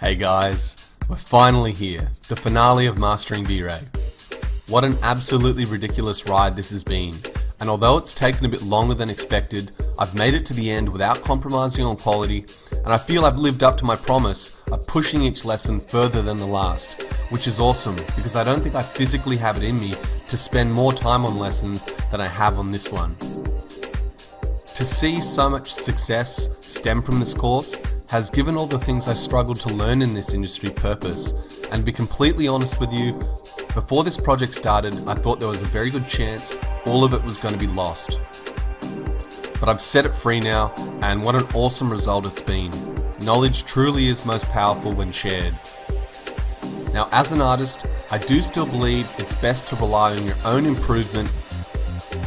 Hey guys, we're finally here, the finale of Mastering V-Ray. What an absolutely ridiculous ride this has been, and although it's taken a bit longer than expected, I've made it to the end without compromising on quality, and I feel I've lived up to my promise of pushing each lesson further than the last, which is awesome because I don't think I physically have it in me to spend more time on lessons than I have on this one. To see so much success stem from this course has given all the things I struggled to learn in this industry purpose, and to be completely honest with you, before this project started I thought there was a very good chance all of it was going to be lost. But I've set it free now, and what an awesome result it's been. Knowledge truly is most powerful when shared. Now as an artist, I do still believe it's best to rely on your own improvement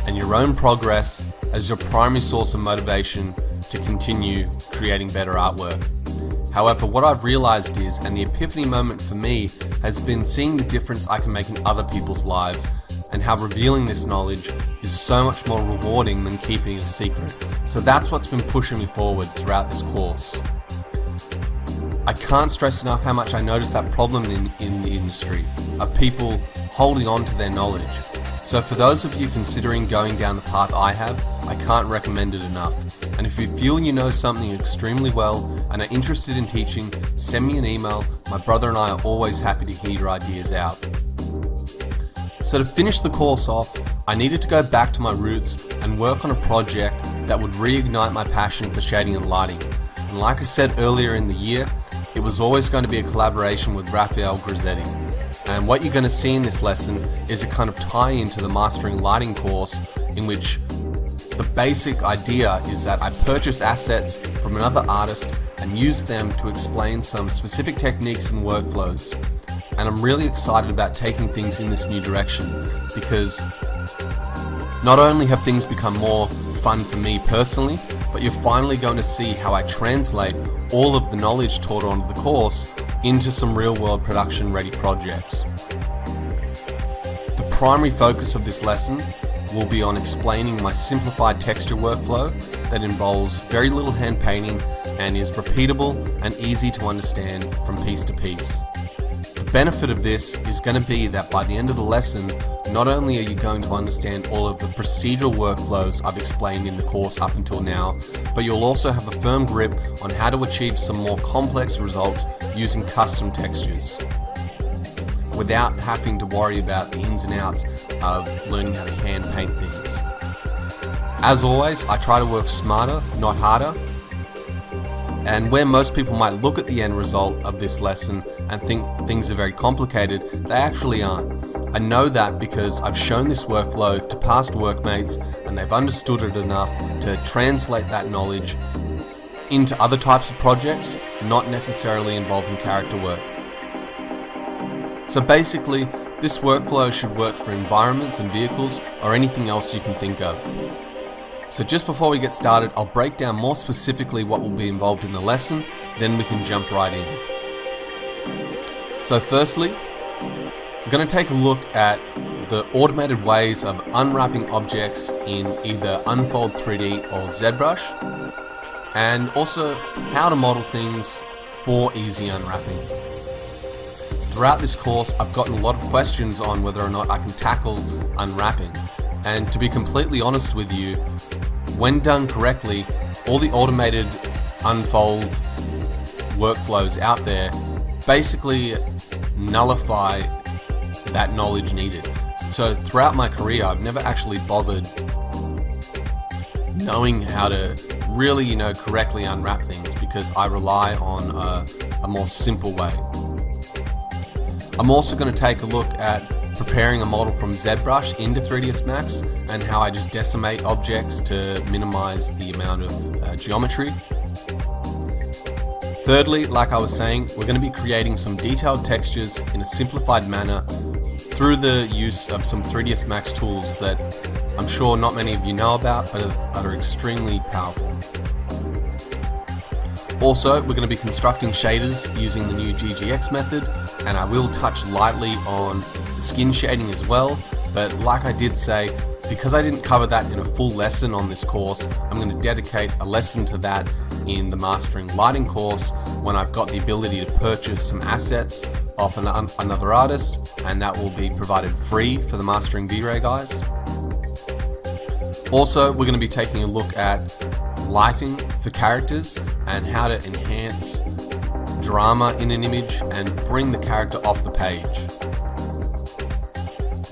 and your own progress as your primary source of motivation to continue creating better artwork. However, what I've realized is, and the epiphany moment for me has been seeing the difference I can make in other people's lives, and how revealing this knowledge is so much more rewarding than keeping it a secret. So that's what's been pushing me forward throughout this course. I can't stress enough how much I notice that problem in the industry of people holding on to their knowledge. So for those of you considering going down the path I have, I can't recommend it enough. And if you feel you know something extremely well and are interested in teaching, send me an email. My brother and I are always happy to hear your ideas out. So to finish the course off, I needed to go back to my roots and work on a project that would reignite my passion for shading and lighting. And like I said earlier in the year, it was always going to be a collaboration with Rafael Grassetti. And what you're going to see in this lesson is a kind of tie into the Mastering Lighting course, in which the basic idea is that I purchase assets from another artist and use them to explain some specific techniques and workflows. And I'm really excited about taking things in this new direction, because not only have things become more fun for me personally, but you're finally going to see how I translate all of the knowledge taught on the course into some real-world production-ready projects. The primary focus of this lesson will be on explaining my simplified texture workflow that involves very little hand painting and is repeatable and easy to understand from piece to piece. The benefit of this is going to be that by the end of the lesson, not only are you going to understand all of the procedural workflows I've explained in the course up until now, but you'll also have a firm grip on how to achieve some more complex results using custom textures, without having to worry about the ins and outs of learning how to hand paint things. As always, I try to work smarter, not harder. And where most people might look at the end result of this lesson and think things are very complicated, they actually aren't. I know that because I've shown this workflow to past workmates and they've understood it enough to translate that knowledge into other types of projects, not necessarily involving character work. So basically, this workflow should work for environments and vehicles or anything else you can think of. So just before we get started, I'll break down more specifically what will be involved in the lesson, then we can jump right in. So firstly, we're going to take a look at the automated ways of unwrapping objects in either Unfold 3D or ZBrush, and also how to model things for easy unwrapping. Throughout this course, I've gotten a lot of questions on whether or not I can tackle unwrapping. And to be completely honest with you, when done correctly, all the automated unfold workflows out there basically nullify that knowledge needed. So throughout my career, I've never actually bothered knowing how to really, correctly unwrap things, because I rely on a more simple way. I'm also going to take a look at preparing a model from ZBrush into 3ds Max and how I just decimate objects to minimize the amount of geometry. Thirdly, like I was saying, we're going to be creating some detailed textures in a simplified manner through the use of some 3ds Max tools that I'm sure not many of you know about, but are extremely powerful. Also, we're going to be constructing shaders using the new GGX method, and I will touch lightly on the skin shading as well, but like I did say, because I didn't cover that in a full lesson on this course, I'm going to dedicate a lesson to that in the Mastering Lighting course when I've got the ability to purchase some assets off another artist, and that will be provided free for the Mastering V-Ray guys. Also, we're going to be taking a look at lighting for characters and how to enhance drama in an image and bring the character off the page.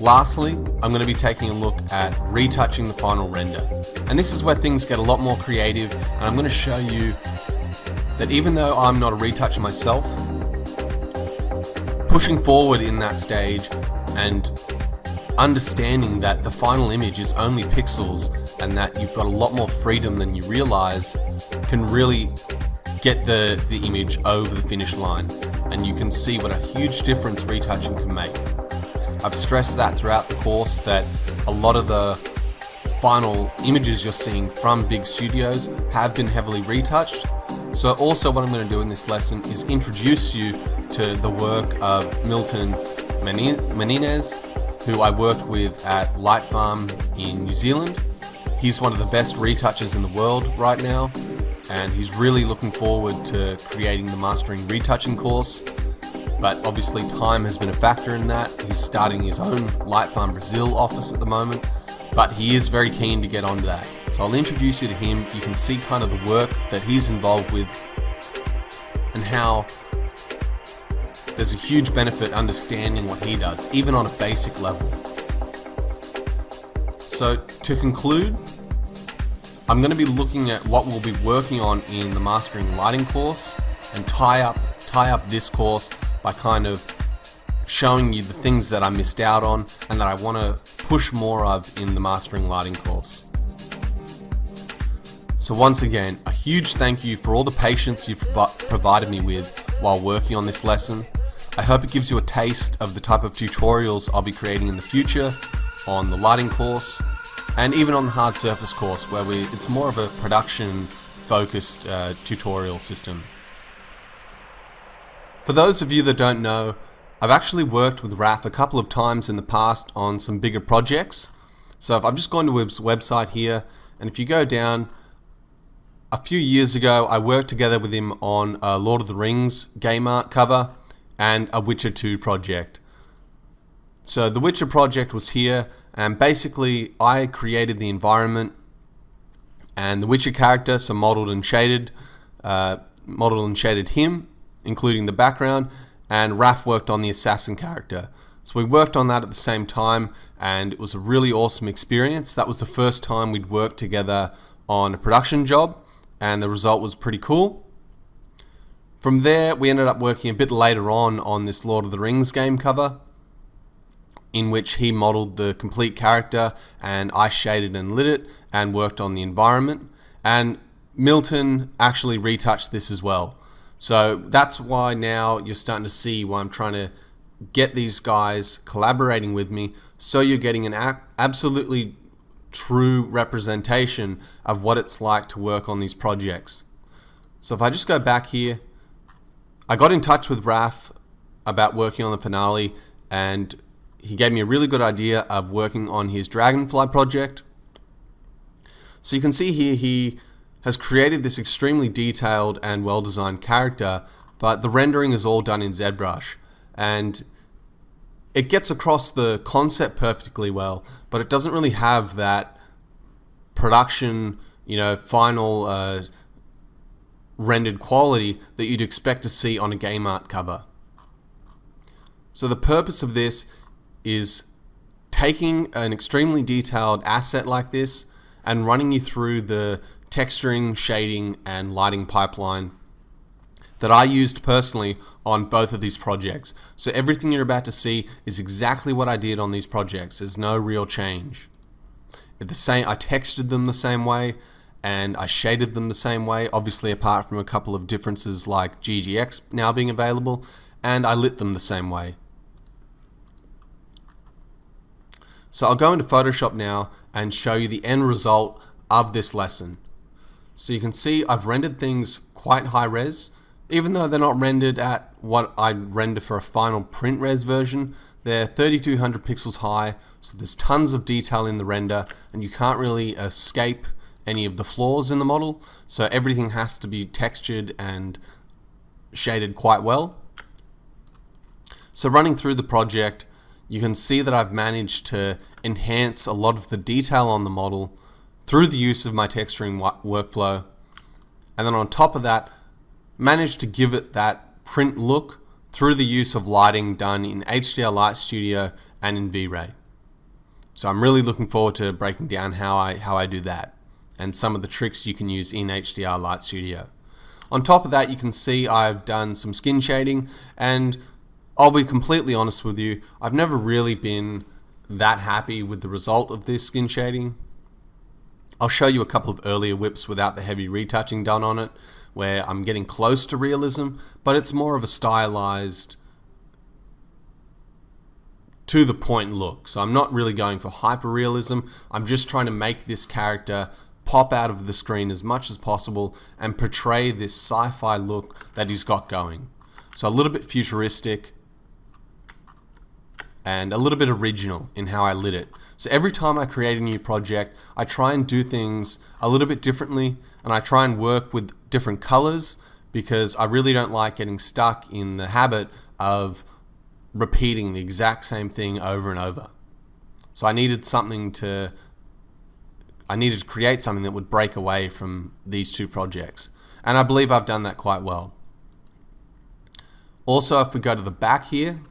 Lastly, I'm going to be taking a look at retouching the final render. And this is where things get a lot more creative, and I'm going to show you that even though I'm not a retoucher myself, pushing forward in that stage and understanding that the final image is only pixels and that you've got a lot more freedom than you realize can really get the image over the finish line, and you can see what a huge difference retouching can make. I've stressed that throughout the course that a lot of the final images you're seeing from big studios have been heavily retouched. So also what I'm going to do in this lesson is introduce you to the work of Milton Menezes, who I worked with at Light Farm in New Zealand. He's one of the best retouchers in the world right now, and he's really looking forward to creating the Mastering Retouching course. But obviously time has been a factor in that. He's starting his own Light Farm Brazil office at the moment, but he is very keen to get onto that. So I'll introduce you to him. You can see kind of the work that he's involved with and how there's a huge benefit understanding what he does, even on a basic level. So to conclude, I'm going to be looking at what we'll be working on in the Mastering Lighting course and tie up this course by kind of showing you the things that I missed out on and that I want to push more of in the Mastering Lighting course. So once again, a huge thank you for all the patience you've provided me with while working on this lesson. I hope it gives you a taste of the type of tutorials I'll be creating in the future on the lighting course and even on the hard surface course, where it's more of a production focused tutorial system. For those of you that don't know, I've actually worked with Raf a couple of times in the past on some bigger projects. So if I've just gone to his website here, and if you go down, a few years ago I worked together with him on a Lord of the Rings game art cover and a Witcher 2 project. So the Witcher project was here, and basically I created the environment and the Witcher character, so modeled and shaded him, including the background, and Raf worked on the assassin character. So we worked on that at the same time, and it was a really awesome experience. That was the first time we'd worked together on a production job, and the result was pretty cool. From there, we ended up working a bit later on this Lord of the Rings game cover, in which he modeled the complete character and I shaded and lit it and worked on the environment. And Milton actually retouched this as well. So that's why now you're starting to see why I'm trying to get these guys collaborating with me, so you're getting an absolutely true representation of what it's like to work on these projects. So if I just go back here, I got in touch with Raf about working on the finale, and he gave me a really good idea of working on his Dragonfly project. So you can see here he has created this extremely detailed and well-designed character, but the rendering is all done in ZBrush, and it gets across the concept perfectly well, but it doesn't really have that production, final rendered quality that you'd expect to see on a game art cover. So the purpose of this is taking an extremely detailed asset like this and running you through the texturing, shading, and lighting pipeline that I used personally on both of these projects. So everything you're about to see is exactly what I did on these projects. There's no real change. I textured them the same way, and I shaded them the same way, obviously apart from a couple of differences like GGX now being available, and I lit them the same way. So I'll go into Photoshop now and show you the end result of this lesson. So you can see I've rendered things quite high res, Even though they're not rendered at what I'd render for a final print res version, they're 3200 pixels high, so there's tons of detail in the render, and you can't really escape any of the flaws in the model, so everything has to be textured and shaded quite well. So running through the project, you can see that I've managed to enhance a lot of the detail on the model through the use of my texturing workflow, and then on top of that, managed to give it that print look through the use of lighting done in HDR Light Studio and in V-Ray. So I'm really looking forward to breaking down how I do that and some of the tricks you can use in HDR Light Studio. On top of that, you can see I've done some skin shading, and I'll be completely honest with you, I've never really been that happy with the result of this skin shading. I'll show you a couple of earlier whips without the heavy retouching done on it, where I'm getting close to realism, but it's more of a stylized, to the point look. So I'm not really going for hyper-realism, I'm just trying to make this character pop out of the screen as much as possible and portray this sci-fi look that he's got going. So a little bit futuristic, and a little bit original in how I lit it. So every time I create a new project, I try and do things a little bit differently, and I try and work with different colors, because I really don't like getting stuck in the habit of repeating the exact same thing over and over. So I needed to create something that would break away from these two projects, and I believe I've done that quite well. Also, if we go to the back here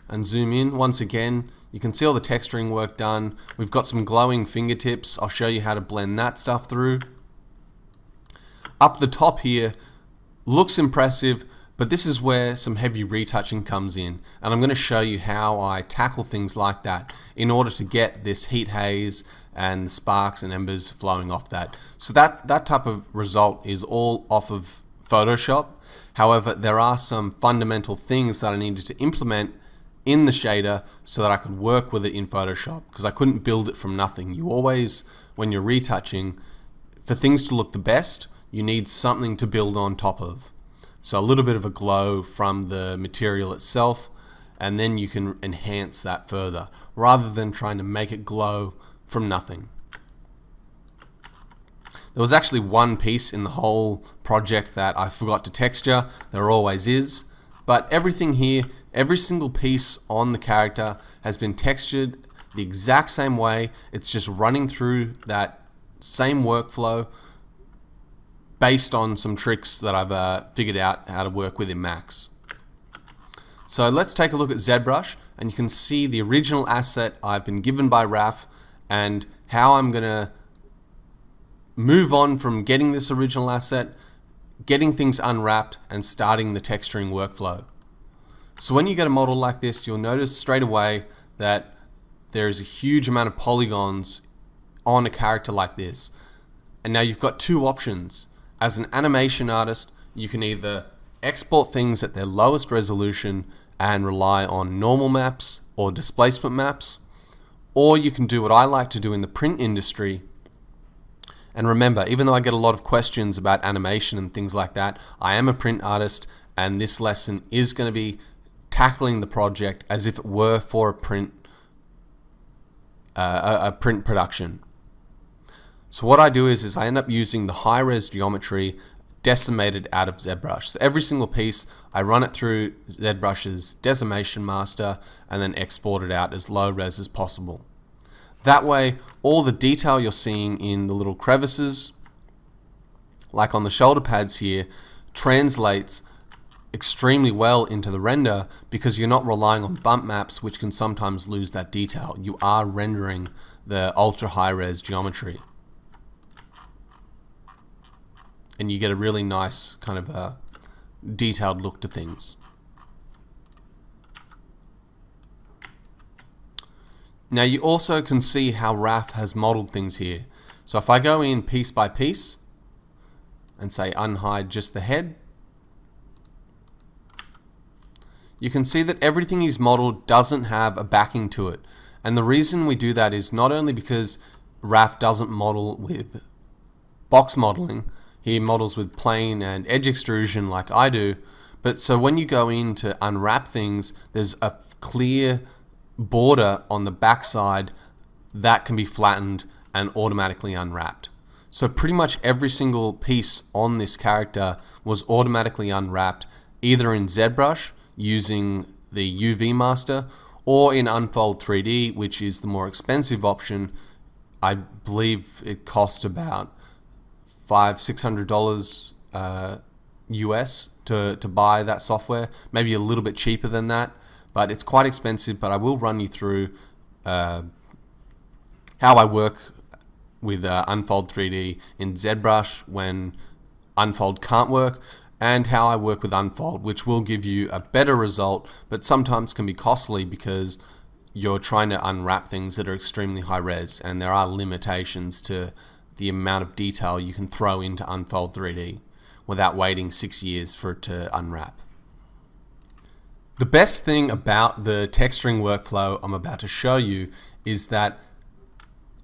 and zoom in, once again, you can see all the texturing work done. We've got some glowing fingertips. I'll show you how to blend that stuff through. Up the top here, looks impressive, but this is where some heavy retouching comes in, and I'm going to show you how I tackle things like that in order to get this heat haze and sparks and embers flowing off that. So that type of result is all off of Photoshop. However, there are some fundamental things that I needed to implement in the shader so that I could work with it in Photoshop, because I couldn't build it from nothing. You always, when you're retouching, for things to look the best, you need something to build on top of. So a little bit of a glow from the material itself, and then you can enhance that further, rather than trying to make it glow from nothing. There was actually one piece in the whole project that I forgot to texture. There always is. But everything here, every single piece on the character has been textured the exact same way. It's just running through that same workflow based on some tricks that I've figured out how to work with in Max. So let's take a look at ZBrush, and you can see the original asset I've been given by Raf and how I'm going to move on from getting this original asset, getting things unwrapped, and starting the texturing workflow. So when you get a model like this, you'll notice straight away that there is a huge amount of polygons on a character like this. And now you've got two options. As an animation artist, you can either export things at their lowest resolution and rely on normal maps or displacement maps, or you can do what I like to do in the print industry. And remember, even though I get a lot of questions about animation and things like that, I am a print artist, and this lesson is going to be tackling the project as if it were for a print production. So what I do is I end up using the high-res geometry decimated out of ZBrush. So every single piece, I run it through ZBrush's decimation master and then export it out as low-res as possible. That way, all the detail you're seeing in the little crevices, like on the shoulder pads here, translates extremely well into the render, because you're not relying on bump maps, which can sometimes lose that detail. You are rendering the ultra high-res geometry, and you get a really nice kind of a detailed look to things. Now you also can see how Raf has modeled things here. So if I go in piece by piece and say unhide just the head, you can see that everything he's modeled doesn't have a backing to it. And the reason we do that is not only because Raf doesn't model with box modeling, He models with plane and edge extrusion like I do, but so when you go in to unwrap things, there's a clear border on the backside that can be flattened and automatically unwrapped. So pretty much every single piece on this character was automatically unwrapped either in ZBrush using the UV Master or in Unfold 3D, which is the more expensive option. I believe it costs about $500-600 US to buy that software, maybe a little bit cheaper than that, but it's quite expensive. But I will run you through how I work with Unfold 3D in ZBrush when Unfold can't work, and how I work with Unfold, which will give you a better result, but sometimes can be costly because you're trying to unwrap things that are extremely high res, and there are limitations to the amount of detail you can throw into Unfold 3D without waiting 6 years for it to unwrap. The best thing about the texturing workflow I'm about to show you is that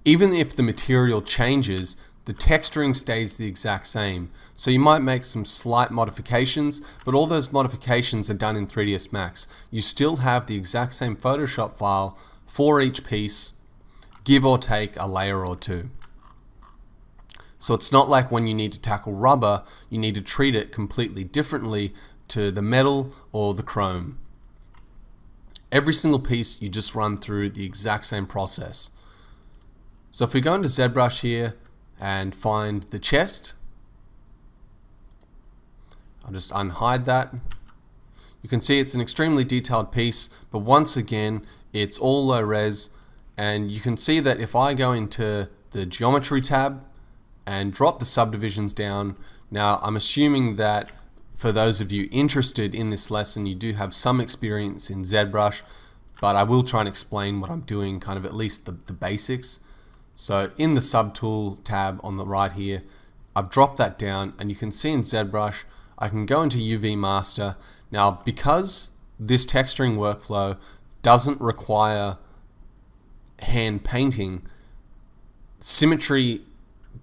even if the material changes, the texturing stays the exact same. So you might make some slight modifications, but all those modifications are done in 3ds Max. You still have the exact same Photoshop file for each piece, give or take a layer or two. So it's not like when you need to tackle rubber, you need to treat it completely differently to the metal or the chrome. Every single piece you just run through the exact same process. So if we go into ZBrush here and find the chest, I'll just unhide that. You can see it's an extremely detailed piece, but once again it's all low res, and you can see that if I go into the geometry tab and drop the subdivisions down, now I'm assuming that for those of you interested in this lesson, you do have some experience in ZBrush, but I will try and explain what I'm doing, kind of at least the basics. So in the subtool tab on the right here, I've dropped that down, and you can see in ZBrush I can go into UV Master. Now because this texturing workflow doesn't require hand painting, symmetry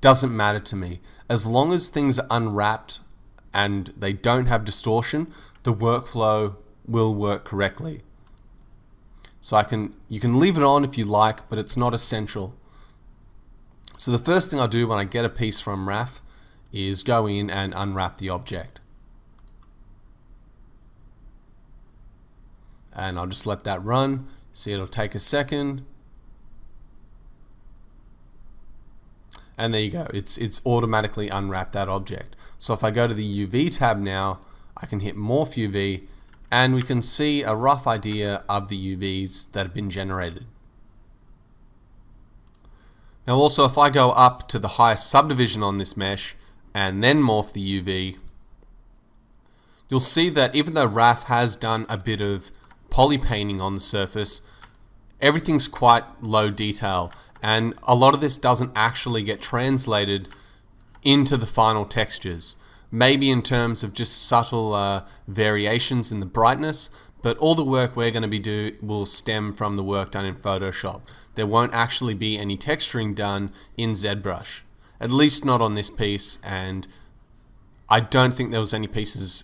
doesn't matter to me. As long as things are unwrapped and they don't have distortion, the workflow will work correctly. So you can leave it on if you like, but it's not essential. So the first thing I do when I get a piece from RAF is go in and unwrap the object. And I'll just let that run. See, it'll take a second. And there you go, it's automatically unwrapped that object. So if I go to the UV tab now, I can hit Morph UV, and we can see a rough idea of the UVs that have been generated. Now also, if I go up to the highest subdivision on this mesh and then morph the UV, you'll see that even though RAF has done a bit of poly painting on the surface, everything's quite low detail, and a lot of this doesn't actually get translated into the final textures. Maybe in terms of just subtle variations in the brightness, but all the work we're going to be doing will stem from the work done in Photoshop. There won't actually be any texturing done in ZBrush, at least not on this piece, and I don't think there was any pieces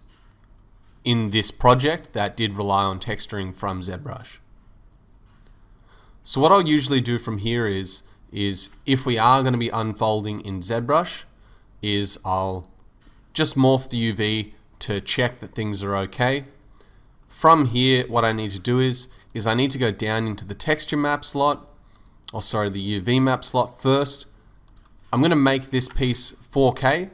in this project that did rely on texturing from ZBrush. So what I'll usually do from here is if we are going to be unfolding in ZBrush, is I'll just morph the UV to check that things are okay. From here, what I need to do is I need to go down into the texture map slot, or sorry, the UV map slot first. I'm going to make this piece 4K,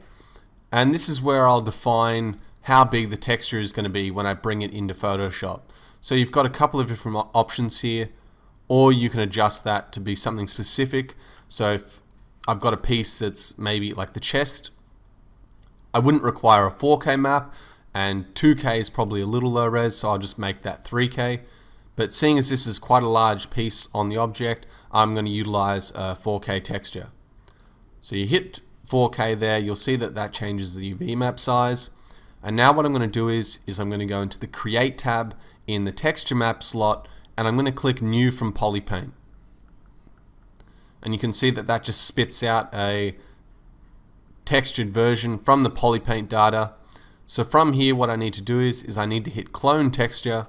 and this is where I'll define how big the texture is going to be when I bring it into Photoshop. So you've got a couple of different options here, or you can adjust that to be something specific. So if I've got a piece that's maybe like the chest, I wouldn't require a 4K map, and 2K is probably a little low res, so I'll just make that 3K. But seeing as this is quite a large piece on the object, I'm going to utilize a 4K texture. So you hit 4K there, you'll see that that changes the UV map size. And now what I'm going to do is I'm going to go into the Create tab in the Texture Map slot, and I'm going to click New from— and you can see that that just spits out a textured version from the Polypaint data. So from here, what I need to do is I need to hit clone texture,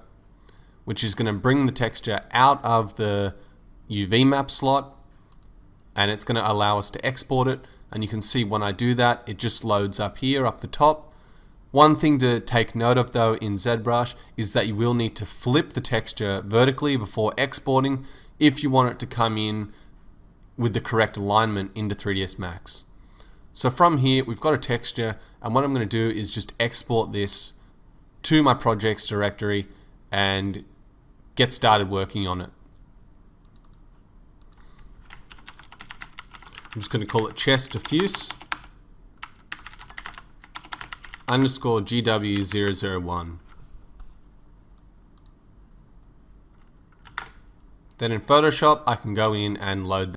which is going to bring the texture out of the UV map slot, and it's going to allow us to export it. And you can see when I do that, it just loads up here, up the top. One thing to take note of though in ZBrush is that you will need to flip the texture vertically before exporting if you want it to come in with the correct alignment into 3ds Max. So from here, we've got a texture, and what I'm going to do is just export this to my projects directory and get started working on it. I'm just going to call it chest diffuse underscore GW001. Then in Photoshop, I can go in and load.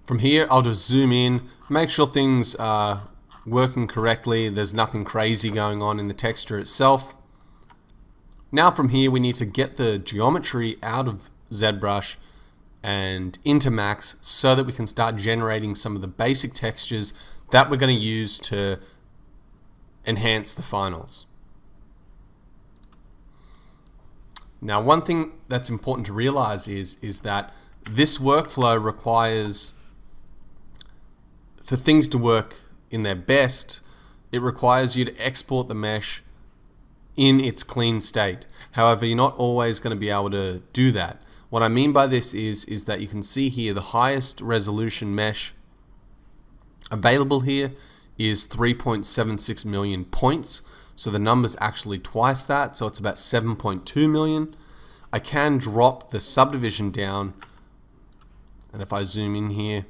From here, I'll just zoom in, make sure things are working correctly, there's nothing crazy going on in the texture itself. Now from here, we need to get the geometry out of ZBrush and into Max so that we can start generating some of the basic textures that we're going to use to enhance the finals. Now, one thing that's important to realize is that this workflow requires, for things to work in their best, it requires you to export the mesh in its clean state. However, you're not always going to be able to do that. What I mean by this is that you can see here the highest resolution mesh available here is 3.76 million points. So the number's actually twice that, so it's about 7.2 million. I can drop the subdivision down, and if I zoom in here,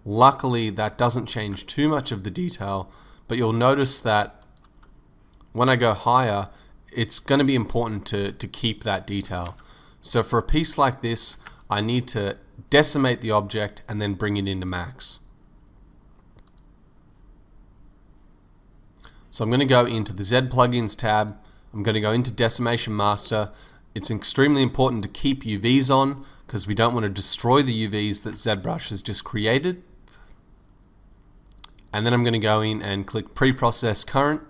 luckily that doesn't change too much of the detail, but you'll notice that when I go higher, it's going to be important to keep that detail. So for a piece like this, I need to decimate the object and then bring it into Max. So I'm going to go into the Z Plugins tab. I'm going to go into Decimation Master. It's extremely important to keep UVs on because we don't want to destroy the UVs that ZBrush has just created. And then I'm going to go in and click Pre-Process Current,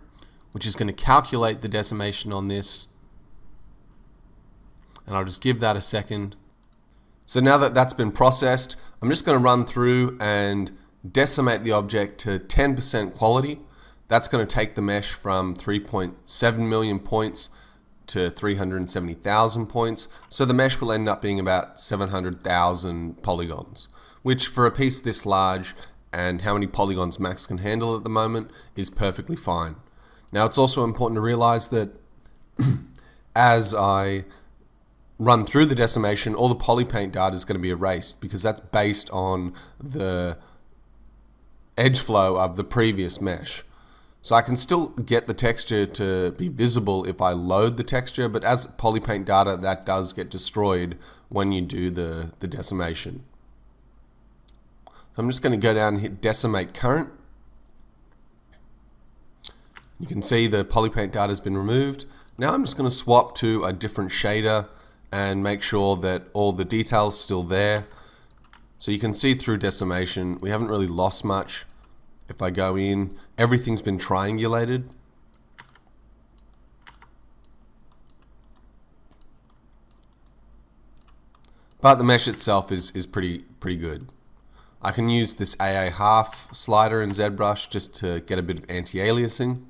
which is going to calculate the decimation on this. And I'll just give that a second. So now that that's been processed, I'm just going to run through and decimate the object to 10% quality. That's going to take the mesh from 3.7 million points to 370,000 points. So the mesh will end up being about 700,000 polygons, which for a piece this large and how many polygons Max can handle at the moment is perfectly fine. Now it's also important to realize that as I run through the decimation, all the Polypaint data is going to be erased because that's based on the edge flow of the previous mesh. So I can still get the texture to be visible if I load the texture, but as Polypaint data, that does get destroyed when you do the decimation. So I'm just going to go down and hit Decimate Current. You can see the Polypaint data has been removed. Now I'm just going to swap to a different shader and make sure that all the details still there. So you can see through decimation, we haven't really lost much. If I go in, everything's been triangulated. But the mesh itself is pretty good. I can use this AA half slider in ZBrush just to get a bit of anti-aliasing.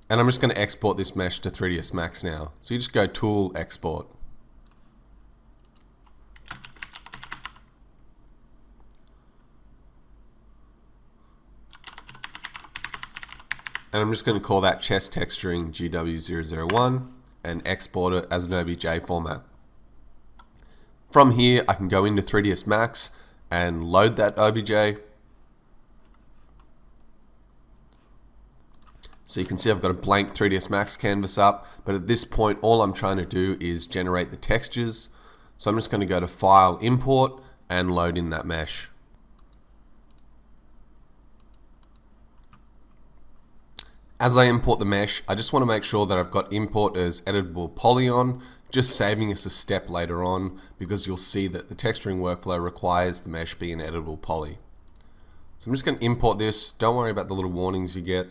And I'm just going to export this mesh to 3ds Max now. So you just go Tool, Export. And I'm just going to call that chest texturing GW001 and export it as an OBJ format. From here, I can go into 3ds Max and load that OBJ. So you can see I've got a blank 3ds Max canvas up, but at this point all I'm trying to do is generate the textures. So I'm just going to go to File, Import, and load in that mesh. As I import the mesh, I just want to make sure that I've got import as editable poly on, just saving us a step later on, because you'll see that the texturing workflow requires the mesh be an editable poly. So I'm just going to import this. Don't worry about the little warnings you get.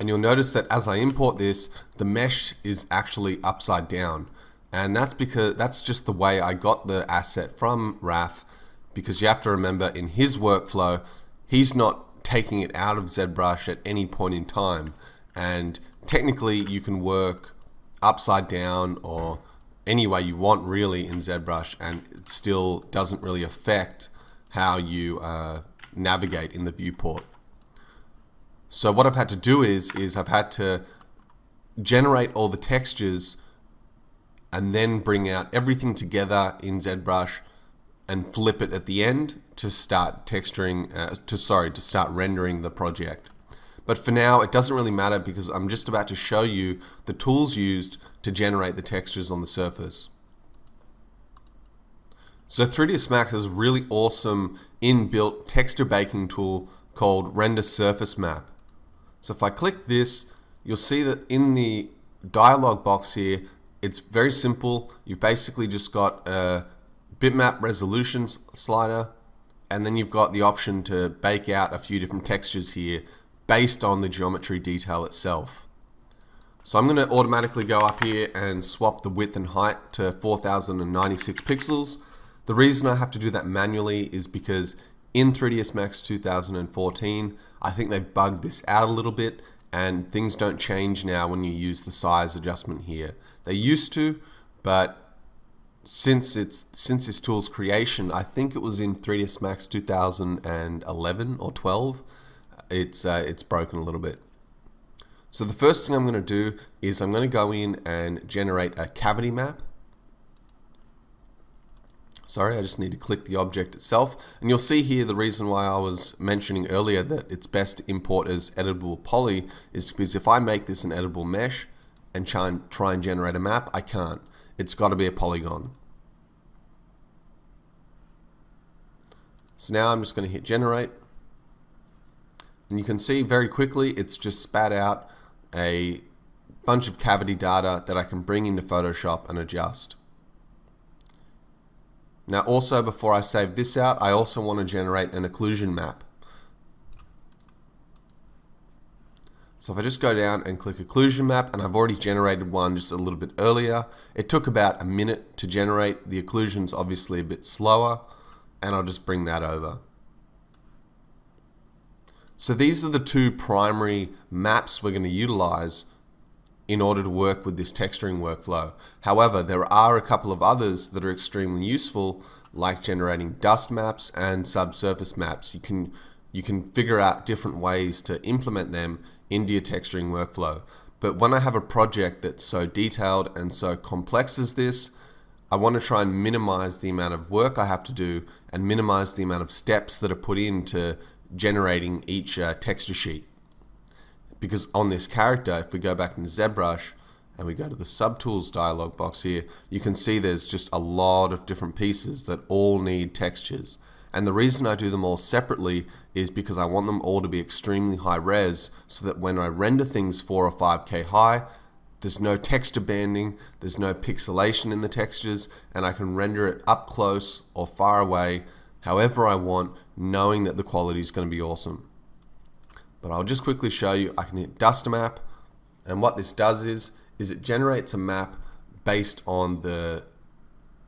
And you'll notice that as I import this, the mesh is actually upside down. And that's because that's just the way I got the asset from Raf, because you have to remember in his workflow, he's not taking it out of ZBrush at any point in time. And technically you can work upside down or any way you want really in ZBrush, and it still doesn't really affect how you navigate in the viewport. So what I've had to do is I've had to generate all the textures and then bring out everything together in ZBrush and flip it at the end to start texturing, to start rendering the project. But for now, it doesn't really matter because I'm just about to show you the tools used to generate the textures on the surface. So 3ds Max has a really awesome inbuilt texture baking tool called Render Surface Map. So if I click this, you'll see that in the dialog box here, it's very simple. You've basically just got a bitmap resolution slider, and then you've got the option to bake out a few different textures here based on the geometry detail itself. So I'm going to automatically go up here and swap the width and height to 4096 pixels. The reason I have to do that manually is because in 3ds Max 2014, I think they've bugged this out a little bit, and things don't change now when you use the size adjustment here. They used to, but since this tool's creation, I think it was in 3ds Max 2011 or 12, it's broken a little bit. So the first thing I'm going to do is I'm going to go in and generate a cavity map. Sorry, I just need to click the object itself. And you'll see here the reason why I was mentioning earlier that it's best to import as editable poly is because if I make this an editable mesh and try and generate a map, I can't. It's got to be a polygon. So now I'm just going to hit generate. And you can see very quickly it's just spat out a bunch of cavity data that I can bring into Photoshop and adjust. Now also, before I save this out, I also want to generate an occlusion map. So if I just go down and click occlusion map, and I've already generated one just a little bit earlier. It took about a minute to generate. The occlusion's obviously a bit slower, and I'll just bring that over. So these are the two primary maps we're going to utilize in order to work with this texturing workflow. However, there are a couple of others that are extremely useful, like generating dust maps and subsurface maps. You can figure out different ways to implement them into your texturing workflow. But when I have a project that's so detailed and so complex as this, I want to try and minimize the amount of work I have to do and minimize the amount of steps that are put into generating each texture sheet. Because on this character, if we go back into ZBrush and we go to the subtools dialog box here, you can see there's just a lot of different pieces that all need textures. And the reason I do them all separately is because I want them all to be extremely high res, so that when I render things 4 or 5K high, there's no texture banding, there's no pixelation in the textures, and I can render it up close or far away, however I want, knowing that the quality is going to be awesome. But I'll just quickly show you. I can hit dust map, and what this does is it generates a map based on the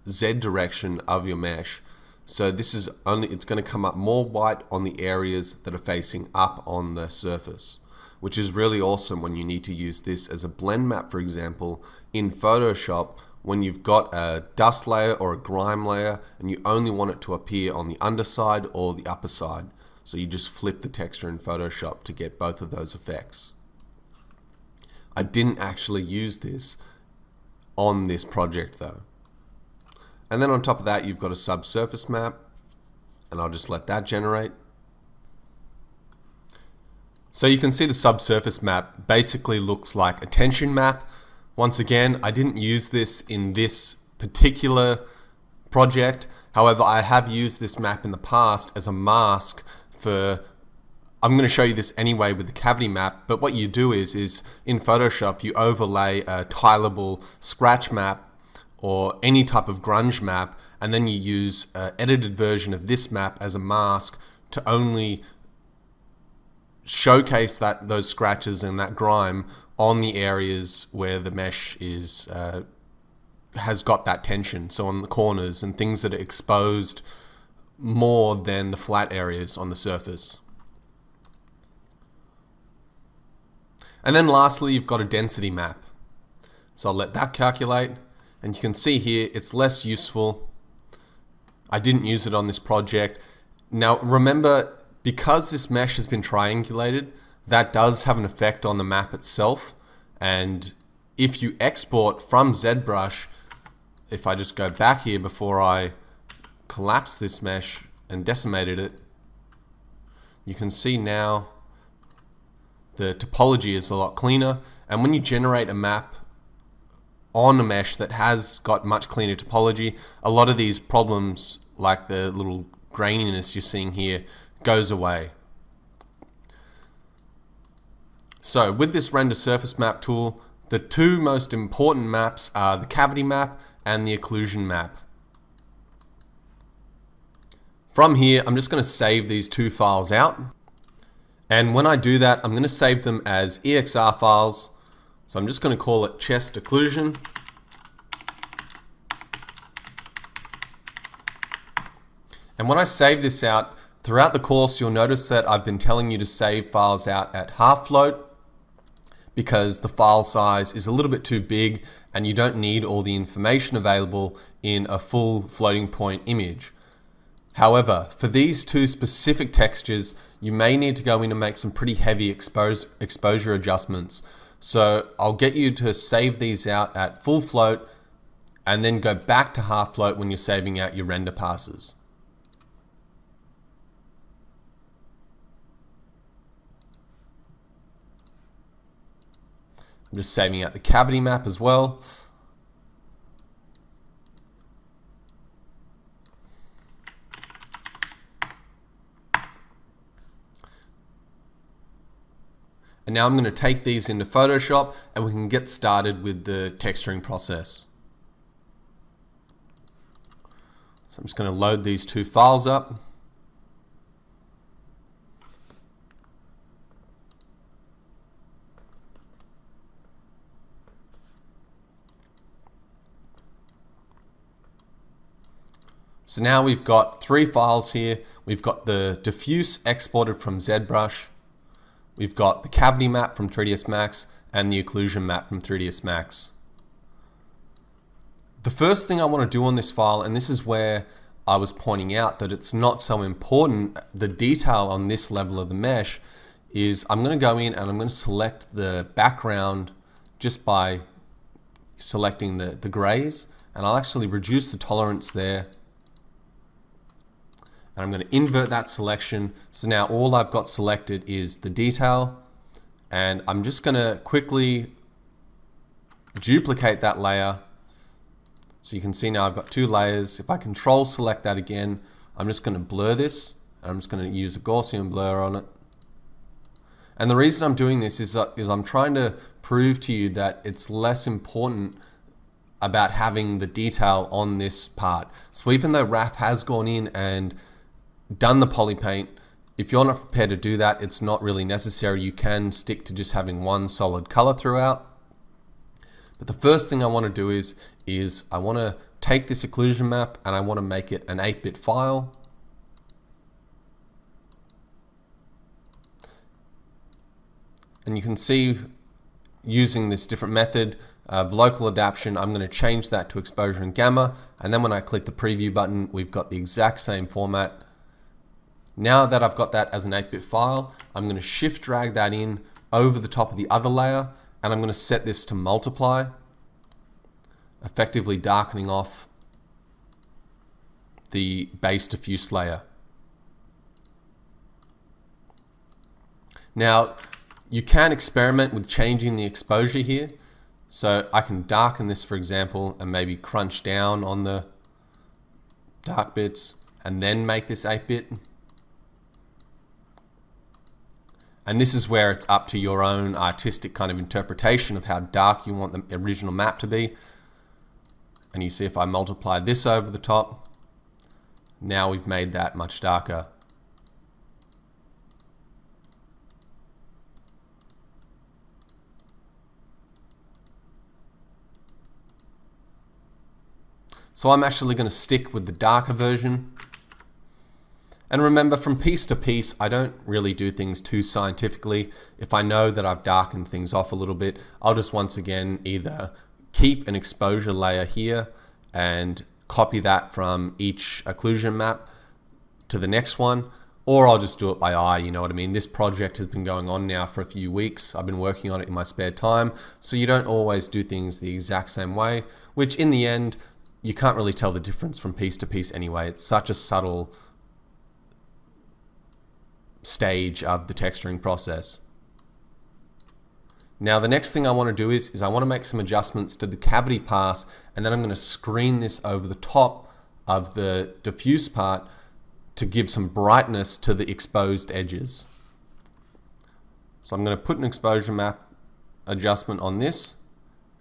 Z direction of your mesh. So this is it's going to come up more white on the areas that are facing up on the surface, which is really awesome when you need to use this as a blend map, for example, in Photoshop, when you've got a dust layer or a grime layer and you only want it to appear on the underside or the upper side. So you just flip the texture in Photoshop to get both of those effects. I didn't actually use this on this project though. And then on top of that, you've got a subsurface map, and I'll just let that generate. So you can see the subsurface map basically looks like a tension map. Once again, I didn't use this in this particular project, However, I have used this map in the past as a mask for, I'm going to show you this anyway with the cavity map, but what you do is in Photoshop you overlay a tileable scratch map or any type of grunge map, and then you use an edited version of this map as a mask to only showcase those scratches and that grime on the areas where the mesh is has got that tension, so on the corners and things that are exposed more than the flat areas on the surface. And then lastly, you've got a density map. So I'll let that calculate, and you can see here it's less useful. I didn't use it on this project. Now remember, because this mesh has been triangulated, that does have an effect on the map itself, and if you export from ZBrush, if I just go back here before I collapse this mesh and decimated it, you can see now the topology is a lot cleaner. And when you generate a map on a mesh that has got much cleaner topology, a lot of these problems, like the little graininess you're seeing here, goes away. So with this render surface map tool, the two most important maps are the cavity map and the occlusion map. From here, I'm just going to save these two files out. And when I do that, I'm going to save them as EXR files. So I'm just going to call it chest occlusion. And when I save this out, throughout the course, you'll notice that I've been telling you to save files out at half float, because the file size is a little bit too big and you don't need all the information available in a full floating point image. However, for these two specific textures, you may need to go in and make some pretty heavy exposure adjustments. So I'll get you to save these out at full float and then go back to half float when you're saving out your render passes. I'm just saving out the cavity map as well. And now I'm going to take these into Photoshop and we can get started with the texturing process. So I'm just going to load these two files up. So now we've got three files here. We've got the diffuse exported from ZBrush. We've got the cavity map from 3ds Max and the occlusion map from 3ds Max. The first thing I want to do on this file, and this is where I was pointing out that it's not so important, the detail on this level of the mesh, is I'm going to go in and I'm going to select the background just by selecting the grays, and I'll actually reduce the tolerance there. And I'm going to invert that selection. So now all I've got selected is the detail, and I'm just going to quickly duplicate that layer. So you can see now I've got two layers. If I control select that again, I'm just going to blur this. I'm just going to use a Gaussian blur on it. And the reason I'm doing this is I'm trying to prove to you that it's less important about having the detail on this part. So even though Raph has gone in and done the poly paint, if you're not prepared to do that, it's not really necessary. You can stick to just having one solid color throughout. But the first thing I want to do is I want to take this occlusion map and I want to make it an 8-bit file. And you can see, using this different method of local adaptation, I'm going to change that to exposure and gamma, and then when I click the preview button, we've got the exact same format. Now that I've got that as an 8-bit file, I'm going to shift drag that in over the top of the other layer, and I'm going to set this to multiply, effectively darkening off the base diffuse layer. Now, you can experiment with changing the exposure here. So I can darken this, for example, and maybe crunch down on the dark bits, and then make this 8-bit. And this is where it's up to your own artistic kind of interpretation of how dark you want the original map to be. And you see if I multiply this over the top, now we've made that much darker. So I'm actually going to stick with the darker version. And remember, from piece to piece, I don't really do things too scientifically. If I know that I've darkened things off a little bit, I'll just once again either keep an exposure layer here and copy that from each occlusion map to the next one, or I'll just do it by eye, you know what I mean? This project has been going on now for a few weeks. I've been working on it in my spare time, so you don't always do things the exact same way, which in the end, you can't really tell the difference from piece to piece anyway. It's such a subtle stage of the texturing process. Now the next thing I want to do is I want to make some adjustments to the cavity pass, and then I'm going to screen this over the top of the diffuse part to give some brightness to the exposed edges. So I'm going to put an exposure map adjustment on this,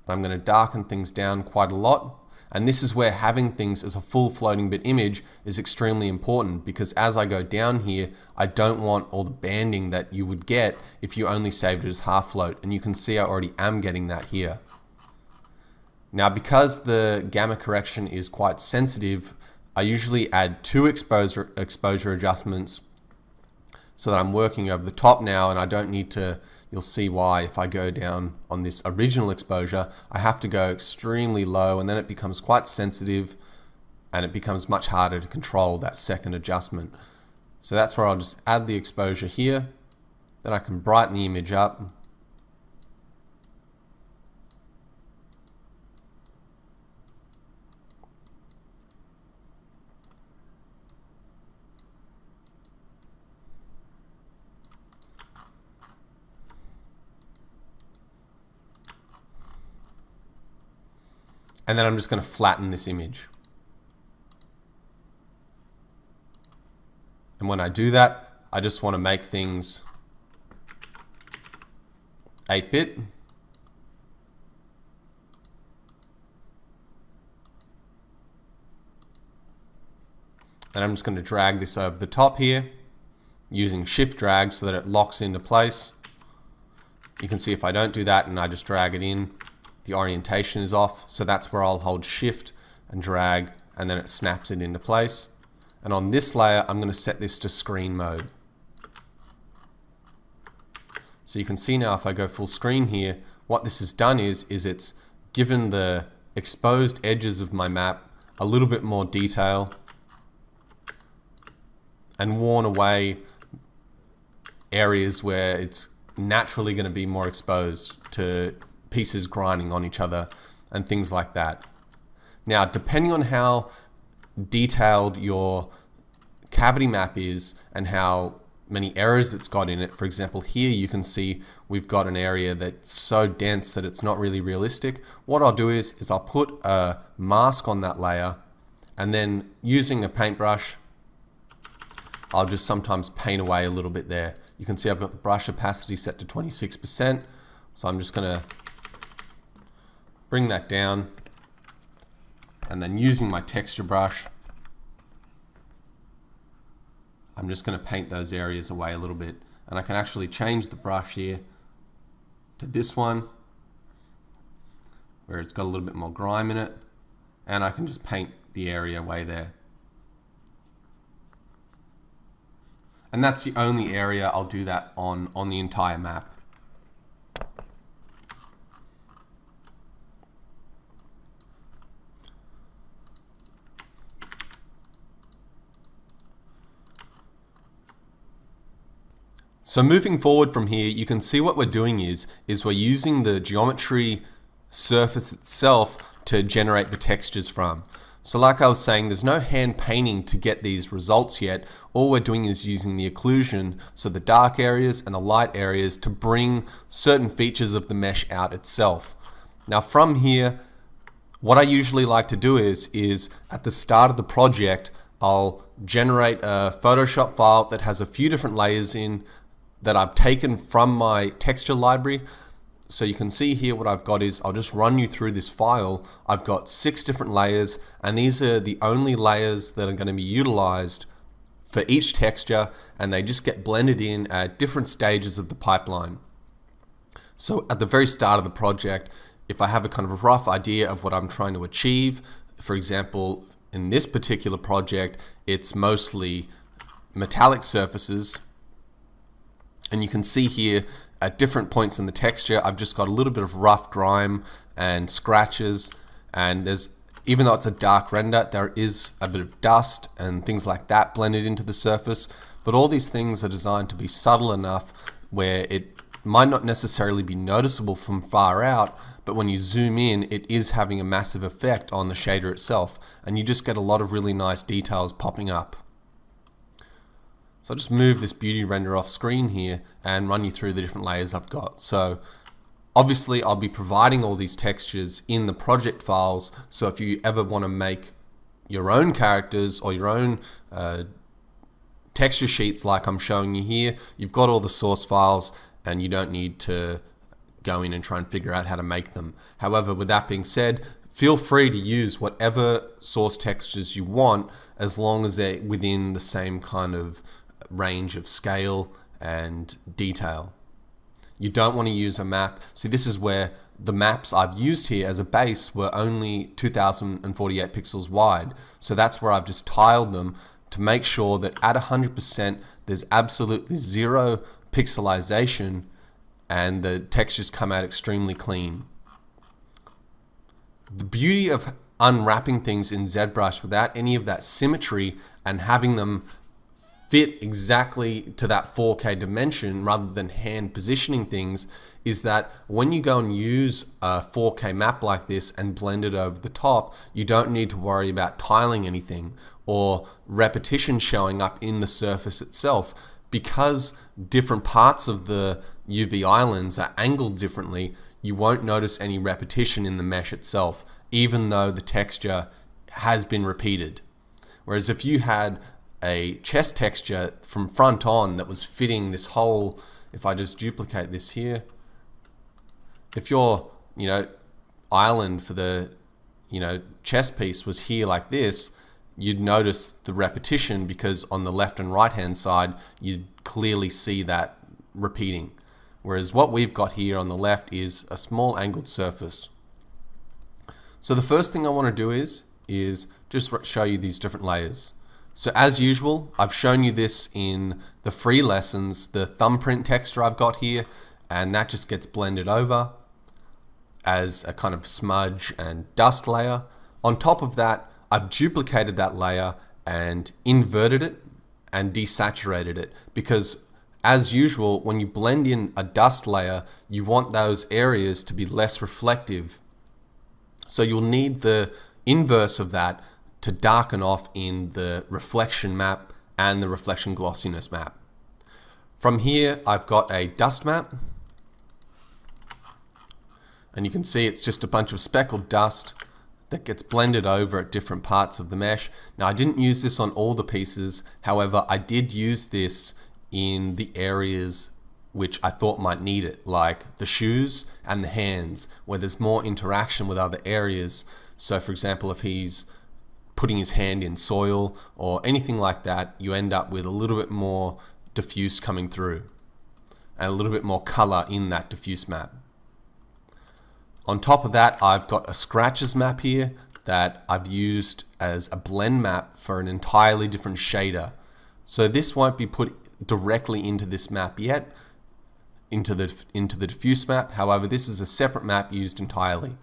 and I'm going to darken things down quite a lot. And this is where having things as a full floating bit image is extremely important, because as I go down here, I don't want all the banding that you would get if you only saved it as half float. And you can see I already am getting that here. Now, because the gamma correction is quite sensitive, I usually add 2 exposure adjustments so that I'm working over the top now, and I don't need to. You'll see why if I go down on this original exposure, I have to go extremely low, and then it becomes quite sensitive and it becomes much harder to control that second adjustment. So that's where I'll just add the exposure here, then I can brighten the image up. And then I'm just going to flatten this image. And when I do that, I just want to make things 8-bit. And I'm just going to drag this over the top here using shift drag so that it locks into place. You can see if I don't do that and I just drag it in, the orientation is off, so that's where I'll hold shift and drag, and then it snaps it into place. And on this layer, I'm going to set this to screen mode. So you can see now if I go full screen here, what this has done is it's given the exposed edges of my map a little bit more detail and worn away areas where it's naturally going to be more exposed to pieces grinding on each other and things like that. Now, depending on how detailed your cavity map is and how many errors it's got in it, for example, here you can see we've got an area that's so dense that it's not really realistic. What I'll do is I'll put a mask on that layer, and then using a paintbrush, I'll just sometimes paint away a little bit there. You can see I've got the brush opacity set to 26%, so I'm just going to bring that down, and then using my texture brush, I'm just going to paint those areas away a little bit. And I can actually change the brush here to this one, where it's got a little bit more grime in it, and I can just paint the area away there. And that's the only area I'll do that on the entire map. So moving forward from here, you can see what we're doing is we're using the geometry surface itself to generate the textures from. So like I was saying, there's no hand painting to get these results yet. All we're doing is using the occlusion, so the dark areas and the light areas, to bring certain features of the mesh out itself. Now from here, What I usually like to do is at the start of the project, I'll generate a Photoshop file that has a few different layers in that I've taken from my texture library. So you can see here what I've got is, I'll just run you through this file. I've got 6 different layers, and these are the only layers that are going to be utilized for each texture, and they just get blended in at different stages of the pipeline. So at the very start of the project, if I have a kind of a rough idea of what I'm trying to achieve, for example, in this particular project, it's mostly metallic surfaces, and you can see here at different points in the texture, I've just got a little bit of rough grime and scratches, and even though it's a dark render, there is a bit of dust and things like that blended into the surface, but all these things are designed to be subtle enough where it might not necessarily be noticeable from far out, but when you zoom in, it is having a massive effect on the shader itself, and you just get a lot of really nice details popping up. So I'll just move this beauty render off screen here and run you through the different layers I've got. So obviously I'll be providing all these textures in the project files, so if you ever want to make your own characters or your own texture sheets like I'm showing you here, you've got all the source files and you don't need to go in and try and figure out how to make them. However, with that being said, feel free to use whatever source textures you want as long as they're within the same kind of range of scale and detail. You don't want to use a map. See, this is where the maps I've used here as a base were only 2048 pixels wide. So that's where I've just tiled them to make sure that at 100% there's absolutely zero pixelization and the textures come out extremely clean. The beauty of unwrapping things in ZBrush without any of that symmetry and having them fit exactly to that 4K dimension rather than hand positioning things is that when you go and use a 4K map like this and blend it over the top, you don't need to worry about tiling anything or repetition showing up in the surface itself. Because different parts of the UV islands are angled differently, you won't notice any repetition in the mesh itself, even though the texture has been repeated. Whereas if you had a chest texture from front on that was fitting this whole, if I just duplicate this here, if your island for the chest piece was here like this, you'd notice the repetition because on the left and right hand side you'd clearly see that repeating. Whereas what we've got here on the left is a small angled surface. So the first thing I want to do is just show you these different layers. So as usual, I've shown you this in the free lessons, the thumbprint texture I've got here, and that just gets blended over as a kind of smudge and dust layer. On top of that, I've duplicated that layer and inverted it and desaturated it, because as usual, when you blend in a dust layer, you want those areas to be less reflective. So you'll need the inverse of that to darken off in the reflection map and the reflection glossiness map. From here, I've got a dust map, and you can see it's just a bunch of speckled dust that gets blended over at different parts of the mesh. Now, I didn't use this on all the pieces, however, I did use this in the areas which I thought might need it, like the shoes and the hands, where there's more interaction with other areas. So for example, if he's putting his hand in soil or anything like that, you end up with a little bit more diffuse coming through and a little bit more color in that diffuse map. On top of that, I've got a scratches map here that I've used as a blend map for an entirely different shader. So this won't be put directly into this map yet, into the diffuse map. However, this is a separate map used entirely.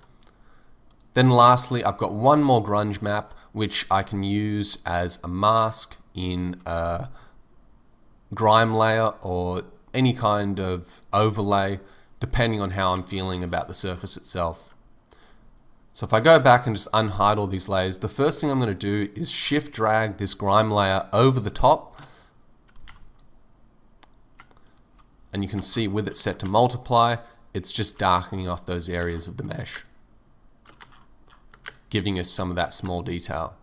Then lastly, I've got one more grunge map which I can use as a mask in a grime layer or any kind of overlay, depending on how I'm feeling about the surface itself. So if I go back and just unhide all these layers, the first thing I'm going to do is shift drag this grime layer over the top, and you can see with it set to multiply, it's just darkening off those areas of the mesh. giving us some of that small detail.